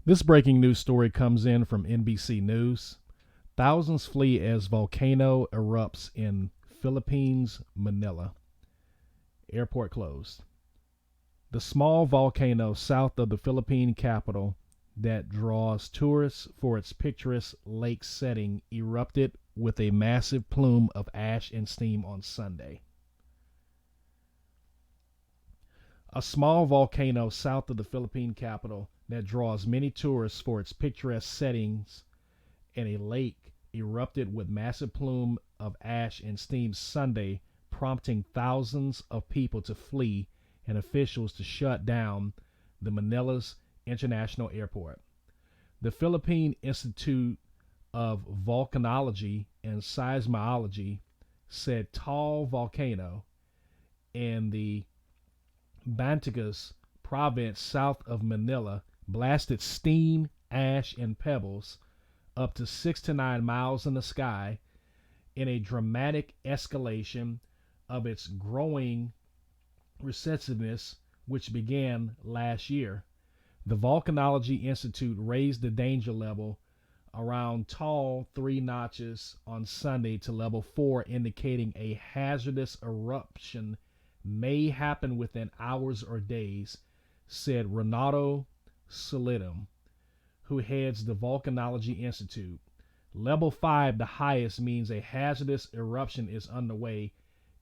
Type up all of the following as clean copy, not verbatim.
This breaking news story comes in from NBC News. Thousands flee as volcano erupts in Philippines, Manila. Airport closed. The small volcano south of the Philippine capital that draws tourists for its picturesque lake setting erupted with a massive plume of ash and steam on Sunday. A small volcano south of the Philippine capital that draws many tourists for its picturesque settings and a lake erupted with massive plume of ash and steam Sunday, prompting thousands of people to flee and officials to shut down the Manila's International Airport. The Philippine Institute of Volcanology and Seismology said Taal volcano in the Bantigas province south of Manila blasted steam, ash, and pebbles up to 6 to 9 miles in the sky in a dramatic escalation of its growing recessiveness, which began last year. The Volcanology Institute raised the danger level around Taal 3 notches on Sunday to level 4, indicating a hazardous eruption may happen within hours or days, said Renato Solidum, who heads the Volcanology Institute. Level 5, the highest, means a hazardous eruption is underway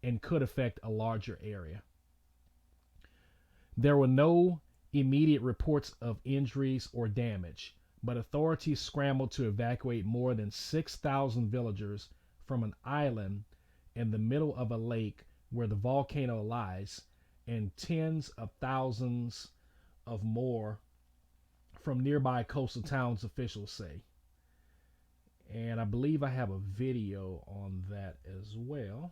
and could affect a larger area. There were no immediate reports of injuries or damage, but authorities scrambled to evacuate more than 6,000 villagers from an island in the middle of a lake where the volcano lies, and tens of thousands of more from nearby coastal towns, officials say. And I believe I have a video on that as well.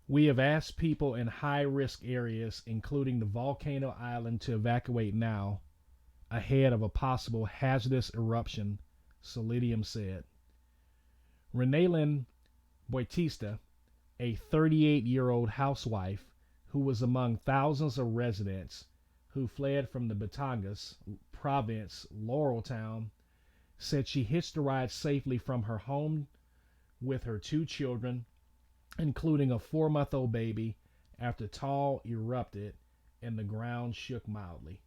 We have asked people in high risk areas, including the volcano island, to evacuate now, ahead of a possible hazardous eruption, Solidium said. Renalyn Bautista, a 38-year-old housewife who was among thousands of residents who fled from the Batangas province Laureltown, said she hitched a ride safely from her home with her 2 children, including a 4-month-old baby, after Taal erupted and the ground shook mildly.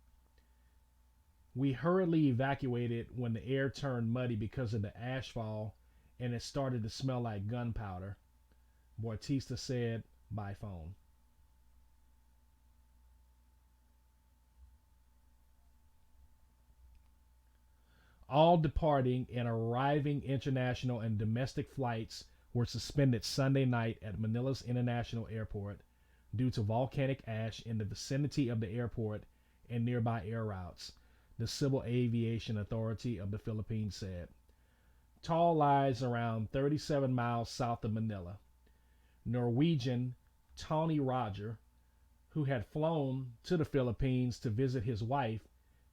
We hurriedly evacuated when the air turned muddy because of the ashfall and it started to smell like gunpowder, Bautista said by phone. All departing and arriving international and domestic flights were suspended Sunday night at Manila's International Airport due to volcanic ash in the vicinity of the airport and nearby air routes, the Civil Aviation Authority of the Philippines said. Taal lies around 37 miles south of Manila. Norwegian Tony Roger, who had flown to the Philippines to visit his wife,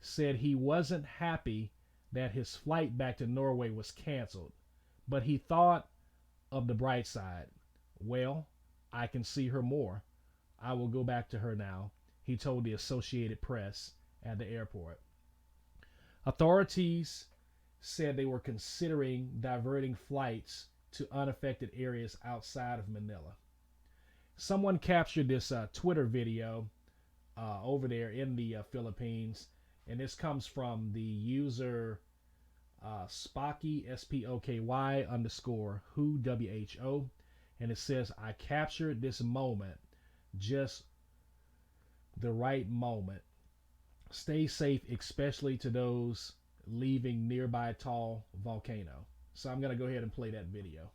said he wasn't happy that his flight back to Norway was canceled, but he thought of the bright side. Well, I can see her more. I will go back to her now, he told the Associated Press at the airport. Authorities said they were considering diverting flights to unaffected areas outside of Manila. Someone captured this Twitter video over there in the Philippines, and this comes from the user Spoky SPOKY underscore who WHO, and it says, I captured this moment, just the right moment. Stay safe, especially to those leaving nearby tall volcano. So I'm gonna go ahead and play that video.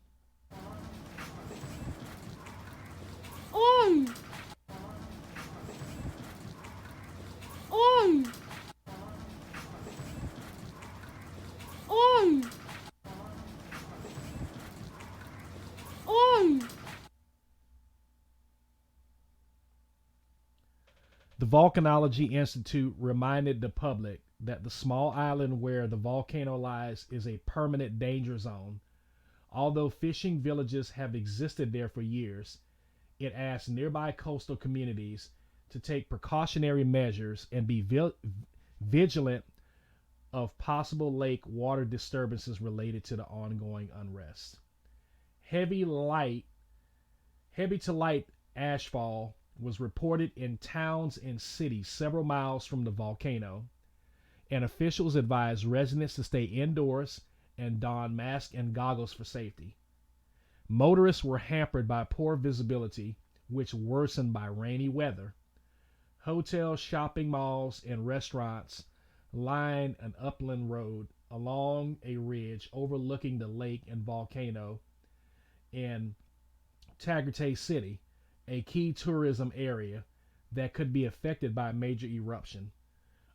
Oi! Oi! Oi! Oi! The Volcanology Institute reminded the public that the small island where the volcano lies is a permanent danger zone. Although fishing villages have existed there for years, it asked nearby coastal communities to take precautionary measures and be vigilant of possible lake water disturbances related to the ongoing unrest. Heavy to light ashfall was reported in towns and cities several miles from the volcano, and officials advised residents to stay indoors and don masks and goggles for safety. Motorists were hampered by poor visibility, which worsened by rainy weather. Hotels, shopping malls, and restaurants line an upland road along a ridge overlooking the lake and volcano in Tagaytay City, a key tourism area that could be affected by a major eruption.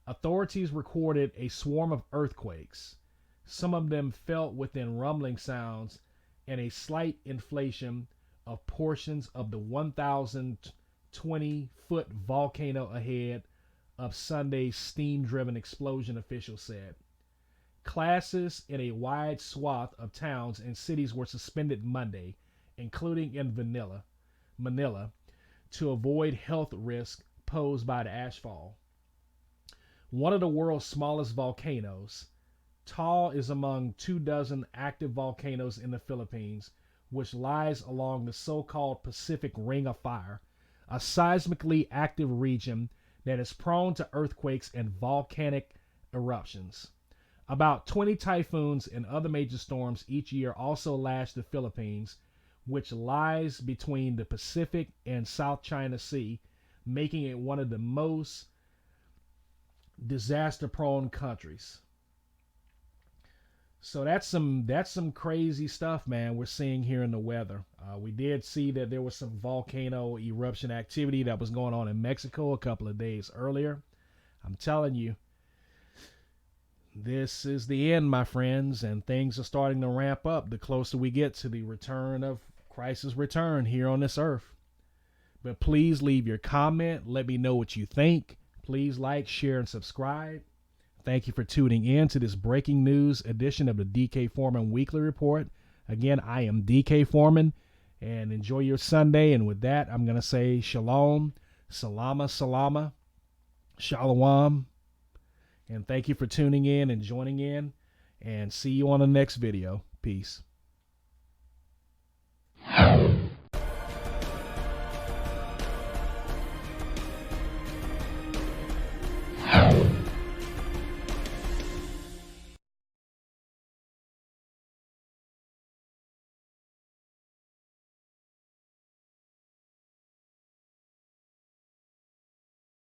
Authorities recorded a swarm of earthquakes, some of them felt within rumbling sounds, and a slight inflation of portions of the 1,020-foot volcano ahead of Sunday's steam-driven explosion, officials said. Classes in a wide swath of towns and cities were suspended Monday, including in Manila, to avoid health risks posed by the ashfall. One of the world's smallest volcanoes, Taal is among 24 active volcanoes in the Philippines, which lies along the so-called Pacific Ring of Fire, a seismically active region that is prone to earthquakes and volcanic eruptions. About 20 typhoons and other major storms each year also lash the Philippines, which lies between the Pacific and South China Sea, making it one of the most disaster-prone countries. So that's some crazy stuff, man, we're seeing here in the weather. We did see that there was some volcano eruption activity that was going on in Mexico a couple of days earlier. I'm telling you, this is the end, my friends, and things are starting to ramp up the closer we get to the return of Christ's return here on this earth. But please leave your comment. Let me know what you think. Please like, share, and subscribe. Thank you for tuning in to this breaking news edition of the DK Foreman Weekly Report. Again, I am DK Foreman, and enjoy your Sunday. And with that, I'm going to say shalom, salama, shalom, and thank you for tuning in and joining in, and see you on the next video. Peace.